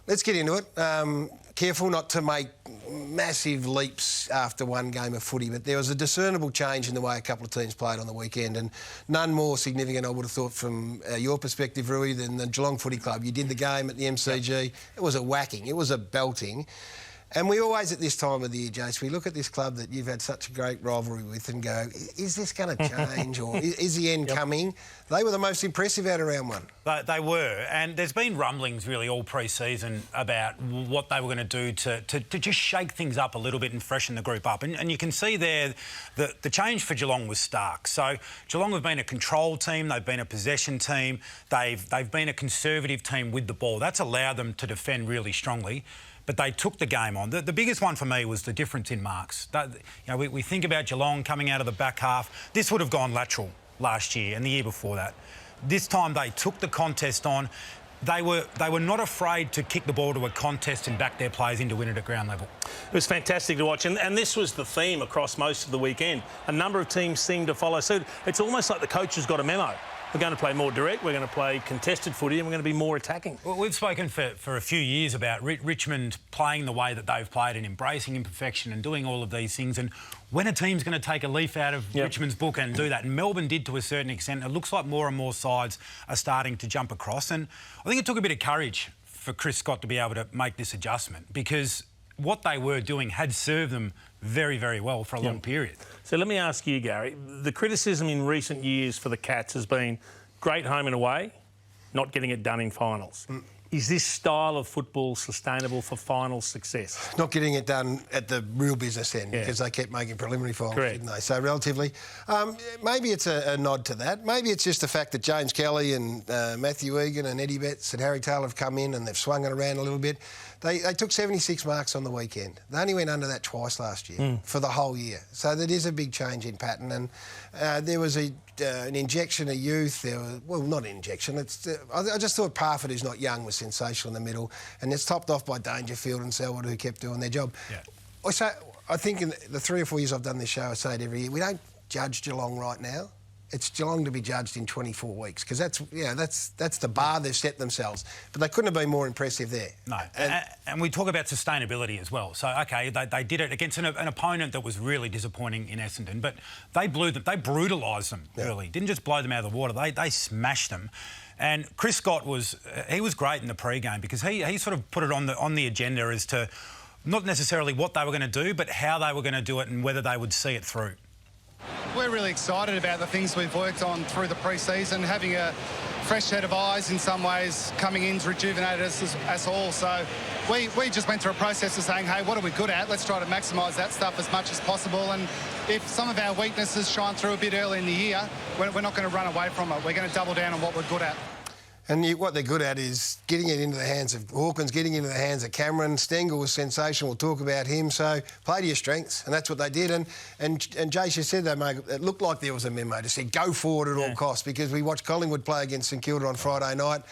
Let's get into it. Careful not to make massive leaps after one game of footy, but there was a discernible change in the way a couple of teams played on the weekend, and none more significant, I would have thought, from your perspective, Rui, than the Geelong Footy Club. You did the game at the MCG. It was a whacking. It was a belting. And we always, at this time of the year, Jace, we look at this club that you've had such a great rivalry with and go, is this going to change or is the end coming? They were the most impressive out of round one. They were, and there's been rumblings really all pre-season about what they were going to do to just shake things up a little bit and freshen the group up. And you can see there the change for Geelong was stark. So Geelong have been a control team, they've been a possession team, they've been a conservative team with the ball. That's allowed them to defend really strongly. But they took the game on. The biggest one for me was the difference in marks. We think about Geelong coming out of the back half. This would have gone lateral last year and the year before that. This time they took the contest on. They were not afraid to kick the ball to a contest and back their players in to win it at ground level. It was fantastic to watch, and this was the theme across most of the weekend. A number of teams seemed to follow suit. It's almost like the coaches got a memo. We're going to play more direct, we're going to play contested footy, and we're going to be more attacking. Well, we've spoken for a few years about Richmond playing the way that they've played and embracing imperfection and doing all of these things. And when a team's going to take a leaf out of Richmond's book and do that, and Melbourne did to a certain extent, it looks like more and more sides are starting to jump across. And I think it took a bit of courage for Chris Scott to be able to make this adjustment, because what they were doing had served them very, very well for a long period. So let me ask you, Gary, the criticism in recent years for the Cats has been great home and away, not getting it done in finals. Is this style of football sustainable for final success? Not getting it done at the real business end, because they kept making preliminary finals, didn't they? So relatively, maybe it's a nod to that. Maybe it's just the fact that James Kelly and Matthew Egan and Eddie Betts and Harry Taylor have come in and they've swung it around a little bit. They took 76 marks on the weekend. They only went under that twice last year for the whole year. So that is a big change in pattern. And there was an injection of youth. Well, not an injection. I just thought Parfitt, who's not young, was sensational in the middle. And it's topped off by Dangerfield and Selwood, who kept doing their job. Yeah. I think in the 3 or 4 years I've done this show, I say it every year, we don't judge Geelong right now. It's Geelong to be judged in 24 weeks, because that's the bar they've set themselves. But they couldn't have been more impressive there. No, and we talk about sustainability as well. So, OK, they did it against an opponent that was really disappointing in Essendon, but they brutalised them, really. Didn't just blow them out of the water, they smashed them. And Chris Scott was great in the pre-game, because he sort of put it on the agenda as to not necessarily what they were going to do, but how they were going to do it and whether they would see it through. We're really excited about the things we've worked on through the pre-season. Having a fresh set of eyes in some ways coming in's rejuvenated us all. So we just went through a process of saying, hey, what are we good at? Let's try to maximise that stuff as much as possible. And if some of our weaknesses shine through a bit early in the year, we're not going to run away from it. We're going to double down on what we're good at. And what they're good at is getting it into the hands of Hawkins, getting it into the hands of Cameron. Stengel was sensational. We'll talk about him. So play to your strengths, and that's what they did. And Jace, you said it looked like there was a memo to say go forward at all costs, because we watched Collingwood play against St Kilda on Friday night.